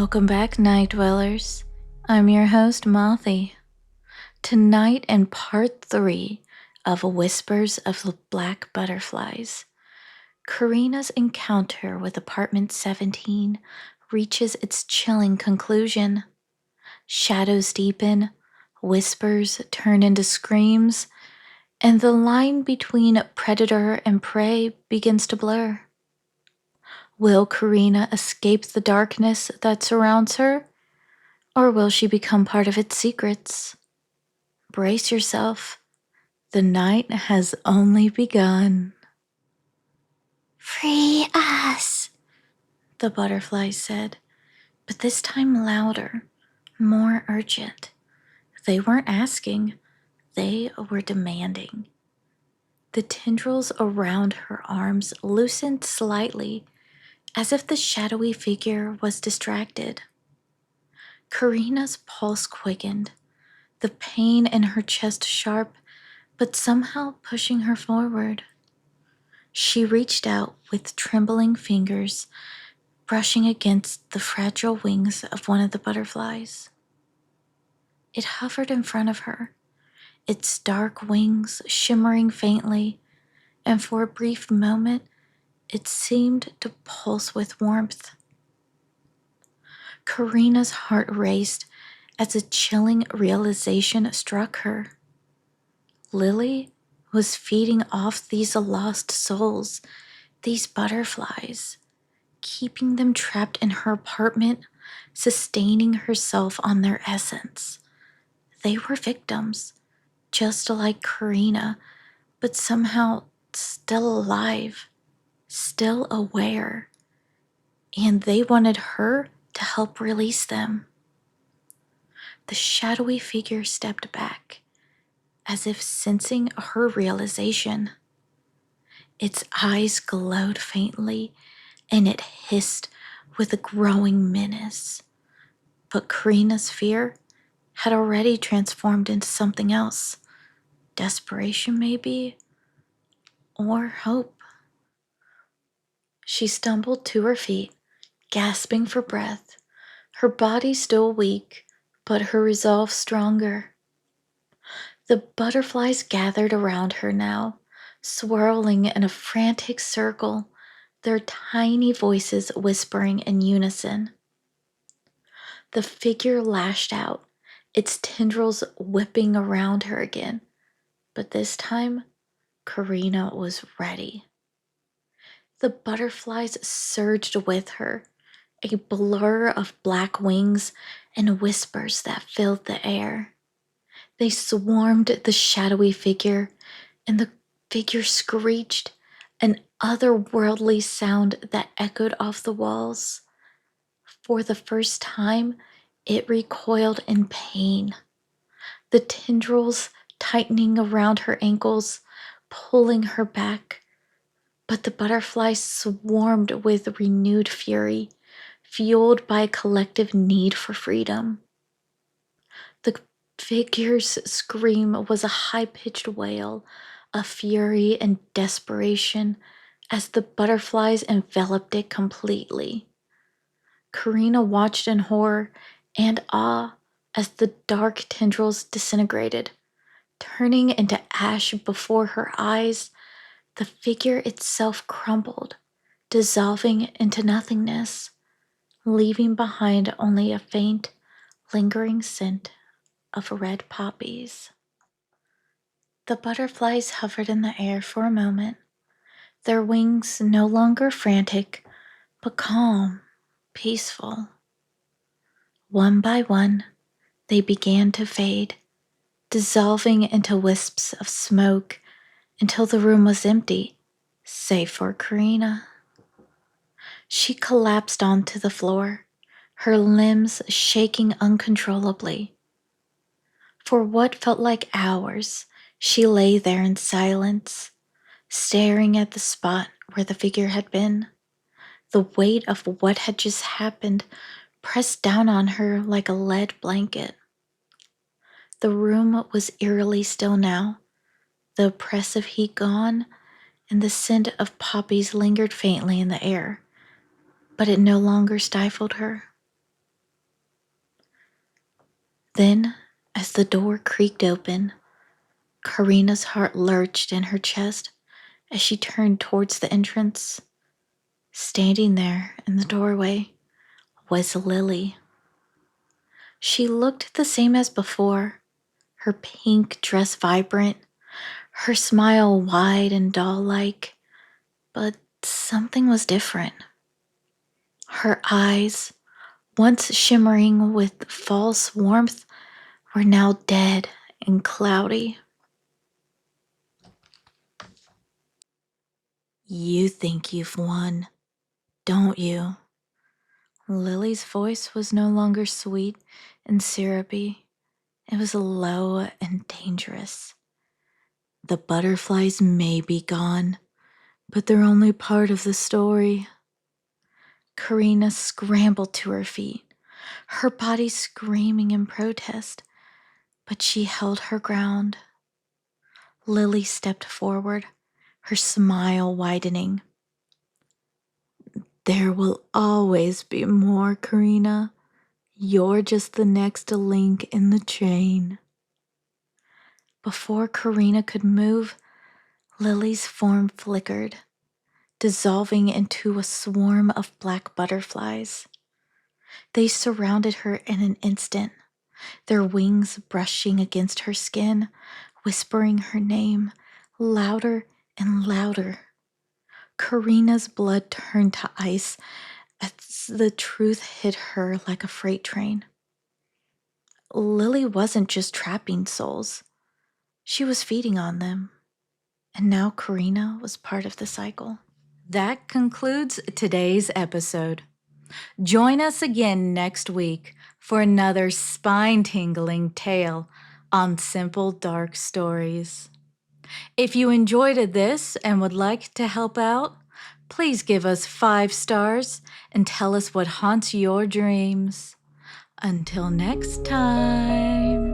Welcome back, Night Dwellers. I'm your host, Mothy. Tonight, in part 3 of Whispers of the Black Butterflies, Carina's encounter with Apartment 17 reaches its chilling conclusion. Shadows deepen, whispers turn into screams, and the line between predator and prey begins to blur. Will Carina escape the darkness that surrounds her? Or will she become part of its secrets? Brace yourself. The night has only begun. Free us, the butterflies said, but this time louder, more urgent. They weren't asking, they were demanding. The tendrils around her arms loosened slightly, as if the shadowy figure was distracted. Carina's pulse quickened, the pain in her chest sharp, but somehow pushing her forward. She reached out with trembling fingers, brushing against the fragile wings of one of the butterflies. It hovered in front of her, its dark wings shimmering faintly, and for a brief moment it seemed to pulse with warmth. Carina's heart raced as a chilling realization struck her. Lily was feeding off these lost souls, these butterflies, keeping them trapped in her apartment, sustaining herself on their essence. They were victims, just like Carina, but somehow still alive, still aware, and they wanted her to help release them. The shadowy figure stepped back, as if sensing her realization. Its eyes glowed faintly, and it hissed with a growing menace. But Carina's fear had already transformed into something else. Desperation, maybe? Or hope. She stumbled to her feet, gasping for breath, her body still weak, but her resolve stronger. The butterflies gathered around her now, swirling in a frantic circle, their tiny voices whispering in unison. The figure lashed out, its tendrils whipping around her again, but this time, Carina was ready. The butterflies surged with her, a blur of black wings and whispers that filled the air. They swarmed the shadowy figure, and the figure screeched, an otherworldly sound that echoed off the walls. For the first time, it recoiled in pain, the tendrils tightening around her ankles, pulling her back. But the butterflies swarmed with renewed fury, fueled by a collective need for freedom. The figure's scream was a high-pitched wail of fury and desperation as the butterflies enveloped it completely. Carina watched in horror and awe as the dark tendrils disintegrated, turning into ash before her eyes. The figure itself crumbled, dissolving into nothingness, leaving behind only a faint, lingering scent of red poppies. The butterflies hovered in the air for a moment, their wings no longer frantic, but calm, peaceful. One by one, they began to fade, dissolving into wisps of smoke until the room was empty, save for Carina. She collapsed onto the floor, her limbs shaking uncontrollably. For what felt like hours, she lay there in silence, staring at the spot where the figure had been. The weight of what had just happened pressed down on her like a lead blanket. The room was eerily still now, the oppressive heat gone, and the scent of poppies lingered faintly in the air, but it no longer stifled her. Then, as the door creaked open, Karina's heart lurched in her chest as she turned towards the entrance. Standing there in the doorway was Lily. She looked the same as before, her pink dress vibrant, her smile wide and doll-like, but something was different. Her eyes, once shimmering with false warmth, were now dead and cloudy. You think you've won, don't you? Lily's voice was no longer sweet and syrupy. It was low and dangerous. The butterflies may be gone, but they're only part of the story. Carina scrambled to her feet, her body screaming in protest, but she held her ground. Lily stepped forward, her smile widening. There will always be more, Carina. You're just the next link in the chain. Before Carina could move, Lily's form flickered, dissolving into a swarm of black butterflies. They surrounded her in an instant, their wings brushing against her skin, whispering her name louder and louder. Carina's blood turned to ice as the truth hit her like a freight train. Lily wasn't just trapping souls. She was feeding on them. And now Carina was part of the cycle. That concludes today's episode. Join us again next week for another spine-tingling tale on Simple Dark Stories. If you enjoyed this and would like to help out, please give us 5 stars and tell us what haunts your dreams. Until next time.